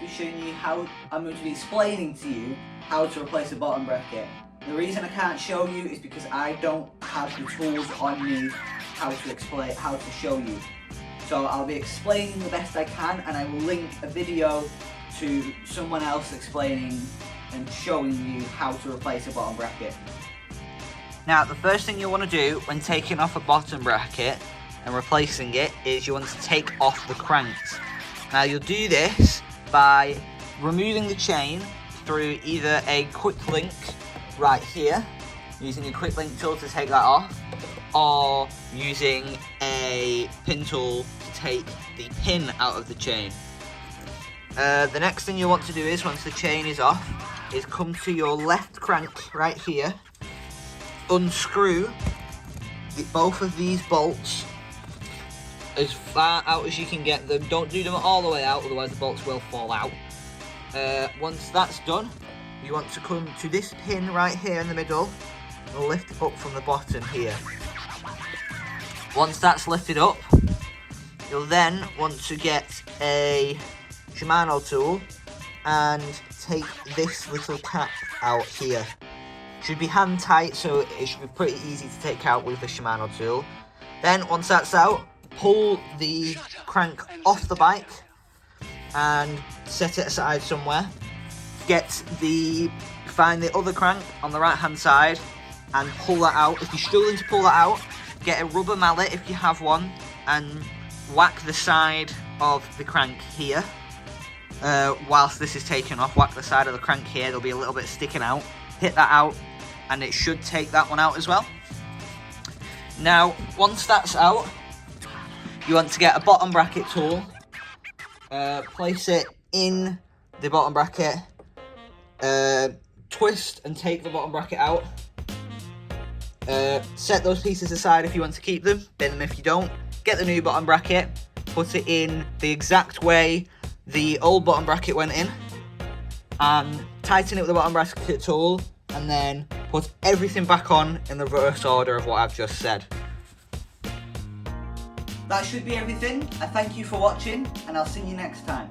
be showing you how, I'm going to be explaining to you how to replace a bottom bracket. The reason I can't show you is because I don't have the tools on me how to show you. So I'll be explaining the best I can, and I will link a video to someone else explaining and showing you how to replace a bottom bracket. Now, the first thing you want to do when taking off a bottom bracket and replacing it is you want to take off the cranks. Now, you'll do this by removing the chain through either a quick link right here, using your quick link tool to take that off, or using a pin tool to take the pin out of the chain. The next thing you want to do is, once the chain is off, is come to your left crank right here, unscrew both of these bolts as far out as you can get them. Don't do them all the way out, otherwise the bolts will fall out. Once that's done, you want to come to this pin right here in the middle and lift it up from the bottom here. Once that's lifted up, you'll then want to get a Shimano tool and take this little cap out here. It should be hand tight, so it should be pretty easy to take out with the Shimano tool. Then once that's out, pull the crank off the bike and set it aside somewhere. Find the other crank on the right hand side and pull that out. If you're struggling to pull that out, get a rubber mallet if you have one and whack the side of the crank here. Whilst this is taken off, whack the side of the crank here, there'll be a little bit sticking out. Hit that out and it should take that one out as well. Now, once that's out, you want to get a bottom bracket tool, place it in the bottom bracket, twist and take the bottom bracket out, set those pieces aside if you want to keep them, bin them if you don't, get the new bottom bracket, put it in the exact way the old bottom bracket went in, and tighten it with the bottom bracket tool, and then put everything back on in the reverse order of what I've just said. That should be everything. I thank you for watching, and I'll see you next time.